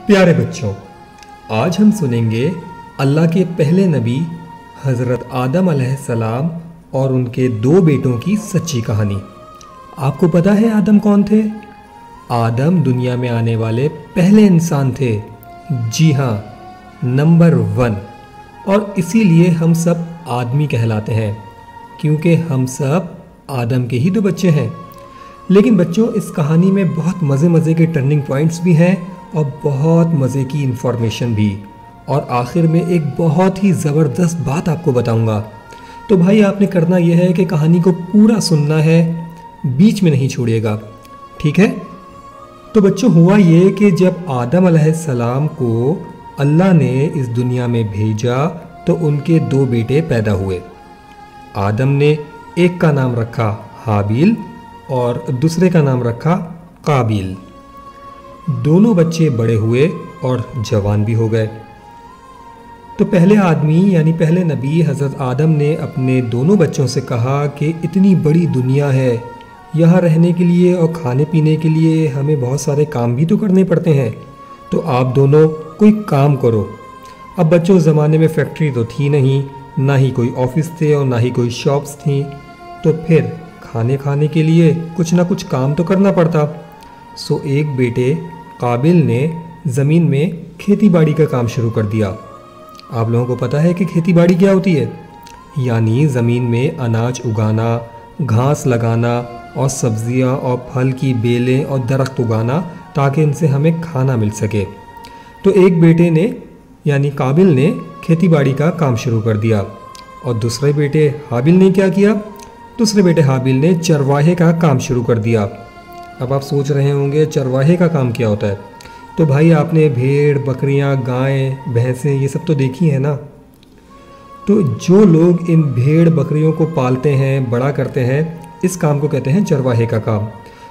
پیارے بچوں، آج ہم سنیں گے اللہ کے پہلے نبی حضرت آدم علیہ السلام اور ان کے دو بیٹوں کی سچی کہانی۔ آپ کو پتہ ہے آدم کون تھے؟ آدم دنیا میں آنے والے پہلے انسان تھے، جی ہاں، نمبر 1۔ اور اسی لیے ہم سب آدمی کہلاتے ہیں، کیونکہ ہم سب آدم کے ہی دو بچے ہیں۔ لیکن بچوں، اس کہانی میں بہت مزے کے ٹرننگ پوائنٹس بھی ہیں اور بہت مزے کی انفارمیشن بھی، اور آخر میں ایک بہت ہی زبردست بات آپ کو بتاؤں گا۔ تو بھائی، آپ نے کرنا یہ ہے کہ کہانی کو پورا سننا ہے، بیچ میں نہیں چھوڑیے گا، ٹھیک ہے؟ تو بچوں، ہوا یہ کہ جب آدم علیہ السلام کو اللہ نے اس دنیا میں بھیجا تو ان کے دو بیٹے پیدا ہوئے۔ آدم نے ایک کا نام رکھا حابیل اور دوسرے کا نام رکھا قابیل۔ دونوں بچے بڑے ہوئے اور جوان بھی ہو گئے۔ تو پہلے آدمی یعنی پہلے نبی حضرت آدم نے اپنے دونوں بچوں سے کہا کہ اتنی بڑی دنیا ہے، یہاں رہنے کے لیے اور کھانے پینے کے لیے ہمیں بہت سارے کام بھی تو کرنے پڑتے ہیں، تو آپ دونوں کوئی کام کرو۔ اب بچوں، اس زمانے میں فیکٹری تو تھی نہیں، نہ ہی کوئی آفس تھے اور نہ ہی کوئی شاپس تھیں، تو پھر کھانے کے لیے کچھ نہ کچھ کام تو کرنا پڑتا۔ سو ایک بیٹے قابل نے زمین میں کھیتی باڑی کا کام شروع کر دیا۔ آپ لوگوں کو پتہ ہے کہ کھیتی باڑی کیا ہوتی ہے؟ یعنی زمین میں اناج اگانا، گھاس لگانا اور سبزیاں اور پھل کی بیلیں اور درخت اگانا تاکہ ان سے ہمیں کھانا مل سکے۔ تو ایک بیٹے نے یعنی قابل نے کھیتی باڑی کا کام شروع کر دیا، اور دوسرے بیٹے حابیل نے کیا کیا؟ دوسرے بیٹے حابیل نے چرواہے کا کام شروع کر دیا۔ اب آپ سوچ رہے ہوں گے چرواہے کا کام کیا ہوتا ہے؟ تو بھائی، آپ نے بھیڑ، بکریاں، گائیں، بھینسیں یہ سب تو دیکھی ہیں نا؟ تو جو لوگ ان بھیڑ بکریوں کو پالتے ہیں، بڑا کرتے ہیں، اس کام کو کہتے ہیں چرواہے کا کام۔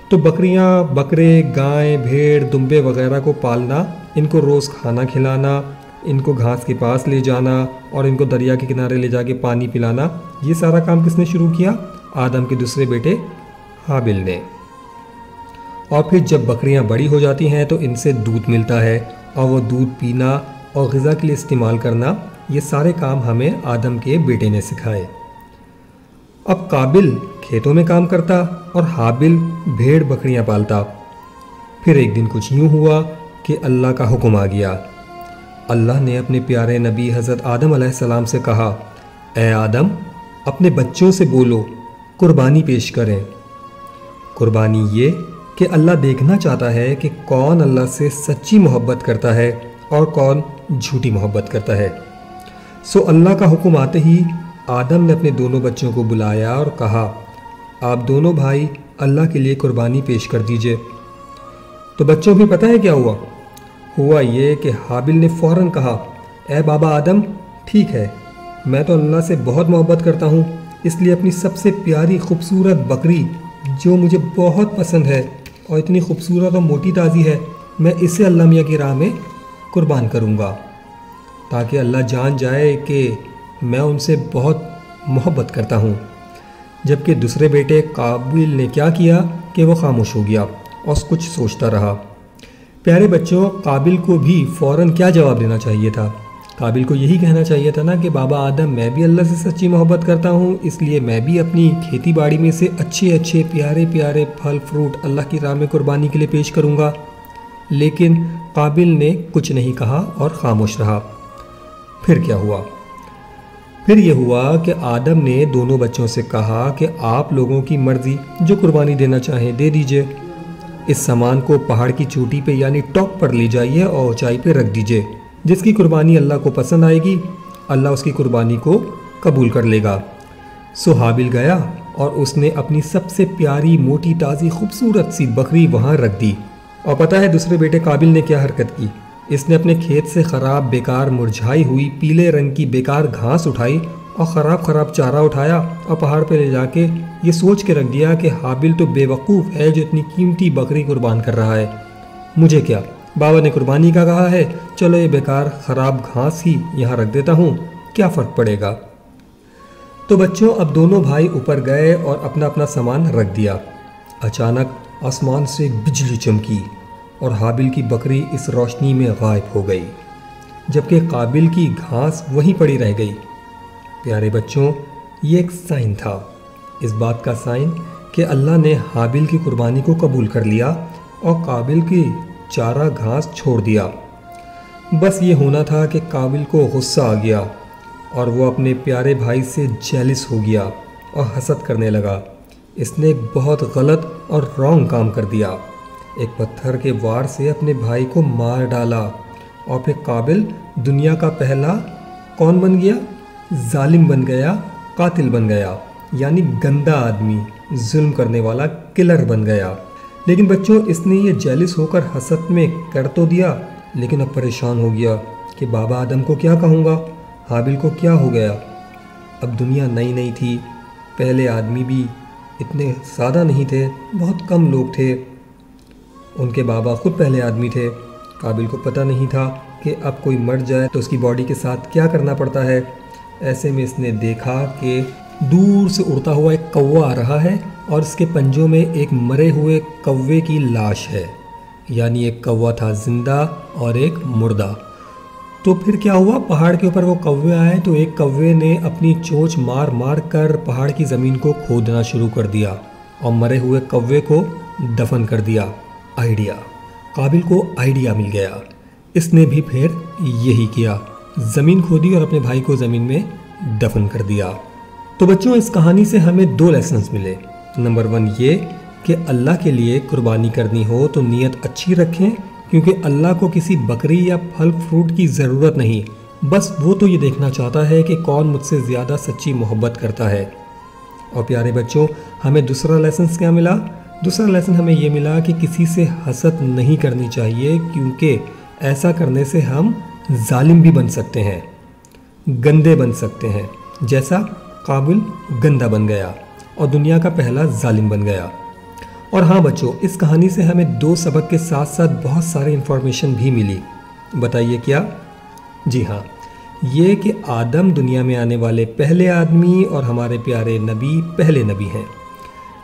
تو بکریاں، بکرے، گائیں، بھیڑ، دمبے وغیرہ کو پالنا، ان کو روز کھانا کھلانا، ان کو گھاس کے پاس لے جانا اور ان کو دریا کے کنارے لے جا کے پانی پلانا، یہ سارا کام کس نے شروع کیا؟ آدم کے دوسرے بیٹے حابیل نے۔ اور پھر جب بکریاں بڑی ہو جاتی ہیں تو ان سے دودھ ملتا ہے، اور وہ دودھ پینا اور غذا کے لیے استعمال کرنا، یہ سارے کام ہمیں آدم کے بیٹے نے سکھائے۔ اب قابل کھیتوں میں کام کرتا اور حابیل بھیڑ بکریاں پالتا۔ پھر ایک دن کچھ یوں ہوا کہ اللہ کا حکم آ گیا۔ اللہ نے اپنے پیارے نبی حضرت آدم علیہ السلام سے کہا، اے آدم، اپنے بچوں سے بولو، قربانی پیش کریں۔ قربانی یہ کہ اللہ دیکھنا چاہتا ہے کہ کون اللہ سے سچی محبت کرتا ہے اور کون جھوٹی محبت کرتا ہے۔ سو اللہ کا حکم آتے ہی آدم نے اپنے دونوں بچوں کو بلایا اور کہا، آپ دونوں بھائی اللہ کے لیے قربانی پیش کر دیجئے۔ تو بچوں بھی پتہ ہے کیا ہوا؟ ہوا یہ کہ حابیل نے فوراً کہا، اے بابا آدم، ٹھیک ہے، میں تو اللہ سے بہت محبت کرتا ہوں، اس لیے اپنی سب سے پیاری خوبصورت بکری جو مجھے بہت پسند ہے اور اتنی خوبصورت اور موٹی تازی ہے، میں اسے اللہ میاں کی راہ میں قربان کروں گا، تاکہ اللہ جان جائے کہ میں ان سے بہت محبت کرتا ہوں۔ جبکہ دوسرے بیٹے قابل نے کیا کیا کہ وہ خاموش ہو گیا اور کچھ سوچتا رہا۔ پیارے بچوں، قابل کو بھی فوراً کیا جواب دینا چاہیے تھا؟ قابل کو یہی کہنا چاہیے تھا نا کہ بابا آدم، میں بھی اللہ سے سچی محبت کرتا ہوں، اس لیے میں بھی اپنی کھیتی باڑی میں سے اچھے پیارے پھل فروٹ اللہ کی راہ میں قربانی کے لیے پیش کروں گا۔ لیکن قابل نے کچھ نہیں کہا اور خاموش رہا۔ پھر کیا ہوا؟ پھر یہ ہوا کہ آدم نے دونوں بچوں سے کہا کہ آپ لوگوں کی مرضی، جو قربانی دینا چاہیں دے دیجئے۔ اس سامان کو پہاڑ کی چوٹی پہ یعنی ٹاپ پر لے جائیے اور اونچائی پہ رکھ دیجئے۔ جس کی قربانی اللہ کو پسند آئے گی، اللہ اس کی قربانی کو قبول کر لے گا۔ سو حابیل گیا اور اس نے اپنی سب سے پیاری موٹی تازی خوبصورت سی بکری وہاں رکھ دی۔ اور پتہ ہے دوسرے بیٹے قابل نے کیا حرکت کی؟ اس نے اپنے کھیت سے خراب بیکار مرجھائی ہوئی پیلے رنگ کی بیکار گھاس اٹھائی اور خراب چارہ اٹھایا اور پہاڑ پہ لے جا کے یہ سوچ کے رکھ دیا کہ حابیل تو بے وقوف ہے جو اتنی قیمتی بکری قربان کر رہا ہے، مجھے کیا، بابا نے قربانی کا کہا ہے، چلو یہ بیکار خراب گھاس ہی یہاں رکھ دیتا ہوں، کیا فرق پڑے گا۔ تو بچوں، اب دونوں بھائی اوپر گئے اور اپنا سامان رکھ دیا۔ اچانک آسمان سے ایک بجلی چمکی اور حابل کی بکری اس روشنی میں غائب ہو گئی، جبکہ قابل کی گھاس وہیں پڑی رہ گئی۔ پیارے بچوں، یہ ایک سائن تھا، اس بات کا سائن کہ اللہ نے حابل کی قربانی کو قبول کر لیا اور قابل کی چارہ گھاس چھوڑ دیا۔ بس یہ ہونا تھا کہ قابل کو غصہ آ گیا اور وہ اپنے پیارے بھائی سے جیلس ہو گیا اور حسد کرنے لگا۔ اس نے ایک بہت غلط اور رانگ کام کر دیا، ایک پتھر کے وار سے اپنے بھائی کو مار ڈالا، اور پھر قابل دنیا کا پہلا کون بن گیا؟ ظالم بن گیا، قاتل بن گیا، یعنی گندا آدمی، ظلم کرنے والا کلر بن گیا۔ لیکن بچوں، اس نے یہ جیلس ہو کر حسد میں کر تو دیا، لیکن اب پریشان ہو گیا کہ بابا آدم کو کیا کہوں گا، حابل کو کیا ہو گیا۔ اب دنیا نئی نئی تھی، پہلے آدمی بھی اتنے سادہ نہیں تھے، بہت کم لوگ تھے، ان کے بابا خود پہلے آدمی تھے۔ قابل کو پتہ نہیں تھا کہ اب کوئی مر جائے تو اس کی باڈی کے ساتھ کیا کرنا پڑتا ہے۔ ایسے میں اس نے دیکھا کہ دور سے اڑتا ہوا ایک کوا آ رہا ہے اور اس کے پنجوں میں ایک مرے ہوئے کوے کی لاش ہے، یعنی ایک کوا تھا زندہ اور ایک مردہ۔ تو پھر کیا ہوا، پہاڑ کے اوپر وہ کوے آئے تو ایک کوے نے اپنی چونچ مار مار کر پہاڑ کی زمین کو کھودنا شروع کر دیا اور مرے ہوئے کوے کو دفن کر دیا۔ آئیڈیا، قابل کو آئیڈیا مل گیا، اس نے بھی پھر یہی کیا، زمین کھودی اور اپنے بھائی کو زمین میں دفن کر دیا۔ تو بچوں، اس کہانی سے ہمیں 2 لیسنز ملے۔ نمبر 1 یہ کہ اللہ کے لیے قربانی کرنی ہو تو نیت اچھی رکھیں، کیونکہ اللہ کو کسی بکری یا پھل فروٹ کی ضرورت نہیں، بس وہ تو یہ دیکھنا چاہتا ہے کہ کون مجھ سے زیادہ سچی محبت کرتا ہے۔ اور پیارے بچوں، ہمیں دوسرا لیسنز کیا ملا؟ دوسرا لیسن ہمیں یہ ملا کہ کسی سے حسد نہیں کرنی چاہیے، کیونکہ ایسا کرنے سے ہم ظالم بھی بن سکتے ہیں، گندے بن سکتے ہیں، جیسا قابل گندا بن گیا اور دنیا کا پہلا ظالم بن گیا۔ اور ہاں بچوں، اس کہانی سے ہمیں 2 سبق کے ساتھ ساتھ بہت ساری انفارمیشن بھی ملی۔ بتائیے کیا؟ جی ہاں، یہ کہ آدم دنیا میں آنے والے پہلے آدمی اور ہمارے پیارے نبی پہلے نبی ہیں۔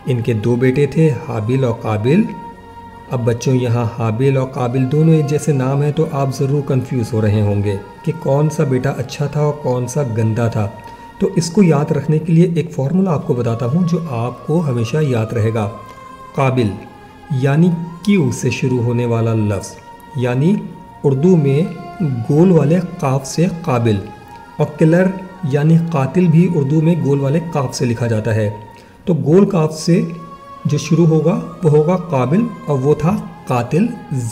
ان کے 2 بیٹے تھے، حابل اور قابل۔ اب بچوں، یہاں حابل اور قابل دونوں ایک جیسے نام ہیں تو آپ ضرور کنفیوز ہو رہے ہوں گے کہ کون سا بیٹا اچھا تھا اور کون سا گندا تھا۔ تو اس کو یاد رکھنے کے لیے ایک فارمولا آپ کو بتاتا ہوں جو آپ کو ہمیشہ یاد رہے گا۔ قابل یعنی کیو سے شروع ہونے والا لفظ، یعنی اردو میں گول والے قاف سے قابل، اور کلر یعنی قاتل بھی اردو میں گول والے قاف سے لکھا جاتا ہے۔ تو گول قاف سے جو شروع ہوگا وہ ہوگا قابل، اور وہ تھا قاتل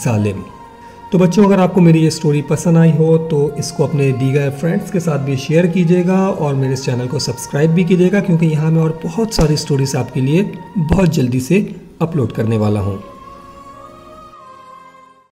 ظالم۔ تو بچوں، اگر آپ کو میری یہ سٹوری پسند آئی ہو تو اس کو اپنے دیگر فرینڈز کے ساتھ بھی شیئر کیجیے گا، اور میرے اس چینل کو سبسکرائب بھی کیجیے گا، کیونکہ یہاں میں اور بہت ساری سٹوریز آپ کے لیے بہت جلدی سے اپلوڈ کرنے والا ہوں۔